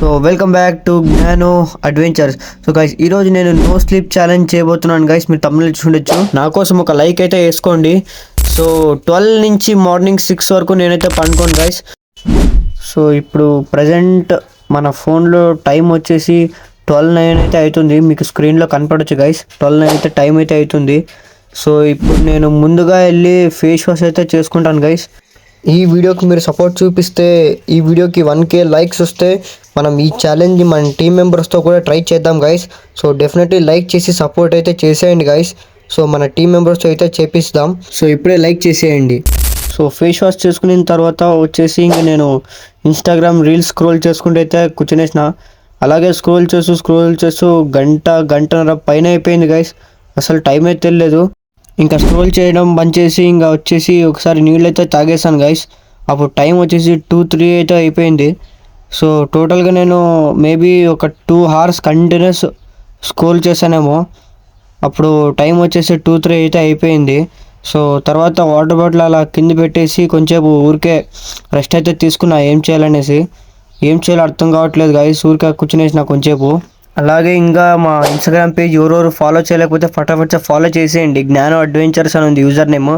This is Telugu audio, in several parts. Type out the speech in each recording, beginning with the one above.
So welcome back to Gnano adventures. So guys ఈరోజు నేను నో స్లీప్ ఛాలెంజ్ చేయబోతున్నాను గైస్. మీరు తమిళ చూడొచ్చు. నా కోసం ఒక లైక్ అయితే వేసుకోండి. సో 12 నుంచి మార్నింగ్ 6 వరకు నేనైతే పండుకోను గైస్. సో ఇప్పుడు ప్రజెంట్ మన ఫోన్లో టైం వచ్చేసి 12:09 అయితే అవుతుంది. మీకు స్క్రీన్లో కనపడచ్చు గైస్. 12:09 అయితే టైం అయితే అవుతుంది. సో ఇప్పుడు నేను ముందుగా వెళ్ళి ఫేస్ వాష్ అయితే చేసుకుంటాను గైస్. ఈ వీడియోకి మీరు సపోర్ట్ చూపిస్తే, ఈ వీడియోకి 1K లైక్స్ వస్తే మనం ఈ ఛాలెంజ్ మన టీం మెంబర్స్తో కూడా ట్రై చేద్దాం గైస్. సో డెఫినెట్లీ లైక్ చేసి సపోర్ట్ అయితే చేసేయండి గైస్. సో మన టీం మెంబర్స్తో అయితే చేపిస్తాం. సో ఇప్పుడే లైక్ చేసేయండి. సో ఫేస్ వాష్ చేసుకున్న తర్వాత వచ్చేసి ఇంక నేను ఇన్స్టాగ్రామ్ రీల్స్ స్క్రోల్ చేసుకుంటూ అయితే కూర్చునేసిన. అలాగే స్క్రోల్ చేస్తూ గంటన్నర పైన అయిపోయింది గైస్. అసలు టైం అయితే తెలియలేదు. ఇంకా స్క్రోల్ చేయడం బంద్ చేసి ఇంకా వచ్చేసి ఒకసారి నీళ్ళు అయితే తాగేసాను గైస్. అప్పుడు టైం వచ్చేసి 2-3 అయితే అయిపోయింది. సో టోటల్గా నేను మేబీ ఒక 2 hours కంటిన్యూస్ స్క్రోల్ చేశానేమో. అప్పుడు టైం వచ్చేసి 2-3 అయితే అయిపోయింది. సో తర్వాత వాటర్ బాటిల్ అలా కింద పెట్టేసి కొంచెంసేపు ఊరికే రెస్ట్ అయితే తీసుకున్నా. ఏం చేయాలో అర్థం కావట్లేదు గైస్. ఊరికే కూర్చునేసిన కొంచెంసేపు. అలాగే ఇంకా మా ఇన్స్టాగ్రామ్ పేజ్ ఎవరెవరు ఫాలో చేయలేకపోతే ఫటాఫట్ ఫాలో చేసేయండి. జ్ఞానో అడ్వెంచర్స్ అని ఉంది యూజర్ నేమ్.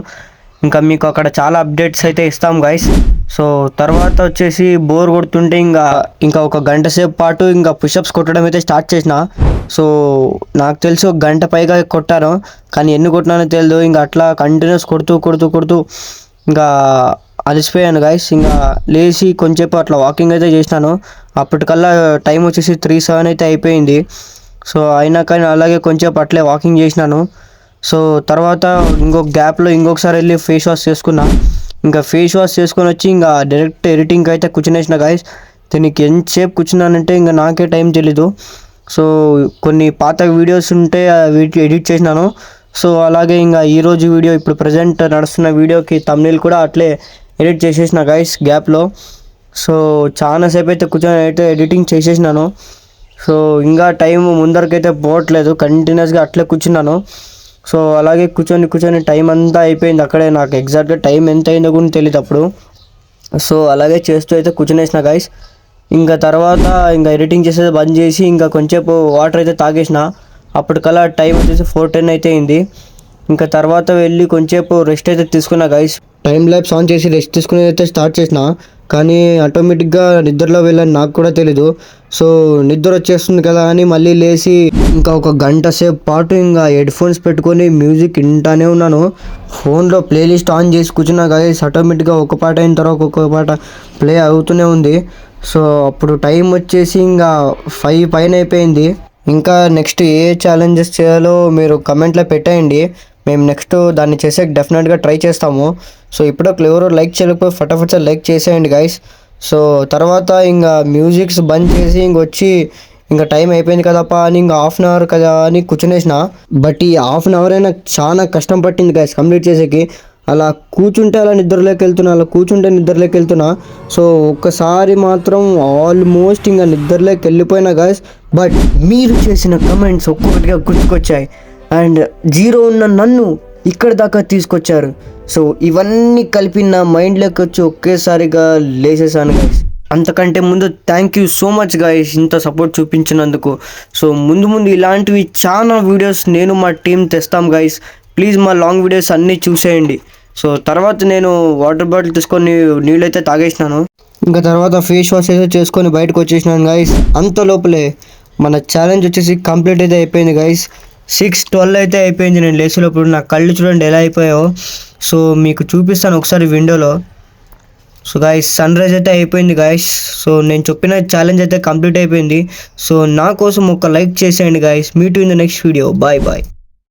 ఇంకా మీకు అక్కడ చాలా అప్డేట్స్ అయితే ఇస్తాం గైస్. సో తర్వాత వచ్చేసి బోర్ కొడుతుంటే ఇంకా ఒక గంట సేపు పాటు ఇంకా పుషప్స్ కొట్టడం అయితే స్టార్ట్ చేసిన. సో నాకు తెలిసి ఒక గంట పైగా కొట్టాను, కానీ ఎన్ని కొట్టినానో తెలియదు. ఇంకా అట్లా కంటిన్యూస్ కొడుతూ ఇంకా అలసిపోయాను గైస్. ఇంకా లేచి కొంచెంసేపు అట్లా వాకింగ్ అయితే చేసినాను. అప్పటికల్లా టైం వచ్చేసి 3-7 అయితే అయిపోయింది. సో అయినా కానీ అలాగే కొంచెంసేపు అట్లే వాకింగ్ చేసినాను. సో తర్వాత ఇంకొక గ్యాప్లో ఇంకొకసారి వెళ్ళి ఫేస్ వాష్ చేసుకున్నా. ఇంకా ఫేస్ వాష్ చేసుకొని వచ్చి ఇంకా డైరెక్ట్ ఎడిటింగ్కి అయితే కూర్చునేసిన గైస్. దీనికి ఎంతసేపు కూర్చున్నానంటే ఇంకా నాకే టైం తెలీదు. సో కొన్ని పాత వీడియోస్ ఉంటే వీటికి ఎడిట్ చేసినాను. సో అలాగే ఇంకా ఈరోజు వీడియో ఇప్పుడు ప్రజెంట్ నడుస్తున్న వీడియోకి తమ్నెయిల్ కూడా అట్లే ఎడిట్ చేసేసిన గైస్ గ్యాప్లో. సో చాలాసేపు అయితే కూర్చొని అయితే ఎడిటింగ్ చేసేసినాను. సో ఇంకా టైం ముందరకైతే పోవట్లేదు, కంటిన్యూస్గా అట్లే కూర్చున్నాను. సో అలాగే కూర్చొని టైం అంతా అయిపోయింది అక్కడే. నాకు ఎగ్జాక్ట్గా టైం ఎంత అయిందో కూడా తెలియదు అప్పుడు. సో అలాగే చేస్తూ అయితే కూర్చునేసిన గైస్. ఇంకా తర్వాత ఇంకా ఎడిటింగ్ చేసేది బంద్ చేసి ఇంకా కొంచెంసేపు వాటర్ అయితే తాగేసిన. అప్పటికల్లా టైం వచ్చేసి 4:10 అయితే అయింది. ఇంకా తర్వాత వెళ్ళి కొంచెంసేపు రెస్ట్ అయితే తీసుకున్నా గైస్. టైం ల్యాబ్స్ ఆన్ చేసి రెస్ట్ తీసుకుని అయితే స్టార్ట్ చేసిన, కానీ ఆటోమేటిక్గా నిద్రలో వెళ్ళని నాకు కూడా తెలీదు. సో నిద్ర వచ్చేస్తుంది కదా అని మళ్ళీ లేచి ఇంకా ఒక గంట సేపు పాటు ఇంకా హెడ్ ఫోన్స్ పెట్టుకొని మ్యూజిక్ వింటానే ఉన్నాను. ఫోన్లో ప్లేలిస్ట్ ఆన్ చేసి కూర్చున్నా గైస్. ఆటోమేటిక్గా ఒక పాట అయిన తర్వాత ఒక్కొక్క పాట ప్లే అవుతూనే ఉంది. సో అప్పుడు టైం వచ్చేసి ఇంకా 5 పైన అయిపోయింది. ఇంకా నెక్స్ట్ ఏ ఛాలెంజెస్ చేయాలో మీరు కమెంట్లో పెట్టేయండి. మేము నెక్స్ట్ దాన్ని చేసే డెఫినెట్గా ట్రై చేస్తాము. సో ఇప్పుడు ఎవరో లైక్ చేయలేకపోతే ఫటాఫట్ లైక్ చేసేయండి గైస్. సో తర్వాత ఇంకా మ్యూజిక్స్ బంద్ చేసి ఇంకొచ్చి ఇంకా టైం అయిపోయింది కదప్పా అని ఇంకా 1/2 hour కదా అని కూర్చునేసిన. బట్ ఈ 1/2 hour అయినా చాలా కష్టం పట్టింది గైస్ కంప్లీట్ చేసేకి. అలా కూర్చుంటే నిద్రలోకి వెళ్తున్నా. సో ఒక్కసారి మాత్రం ఆల్మోస్ట్ ఇంకా నిద్రలోకి వెళ్ళిపోయినా గైస్. బట్ మీరు చేసిన కమెంట్స్ ఒక్కొక్కటిగా గుర్తుకొచ్చాయి. అండ్ 0 ఉన్న నన్ను ఇక్కడ దాకా తీసుకొచ్చారు. సో ఇవన్నీ కలిపి నా మైండ్లోకి వచ్చి ఒకేసారిగా లేసేసాను గైస్. అంతకంటే ముందు thank you so much guys ఇంత సపోర్ట్ చూపించినందుకు. సో ముందు ఇలాంటివి చాలా వీడియోస్ నేను మా టీం తెస్తాం గైస్. ప్లీజ్ మా లాంగ్ వీడియోస్ అన్నీ చూసేయండి. సో తర్వాత నేను వాటర్ బాటిల్ తీసుకొని నీళ్ళైతే తాగేసినాను. ఇంకా తర్వాత ఫేస్ వాష్ అయితే చేసుకొని బయటకు వచ్చేసినాను గైస్. అంత లోపలే మన ఛాలెంజ్ వచ్చేసి కంప్లీట్ అయితే అయిపోయింది గైస్. 6:12 అయితే అయిపోయింది నేను లేచేటప్పుడు. నా కళ్ళు చూడండి ఎలా అయిపోయాయో. సో మీకు చూపిస్తాను ఒకసారి విండోలో. సో గైస్ సన్ రైజ్ అయితే అయిపోయింది గైస్. సో నేను చెప్పిన ఛాలెంజ్ అయితే కంప్లీట్ అయిపోయింది. సో నా కోసం ఒక లైక్ చేసేయండి guys. Meet you in the next video. Bye.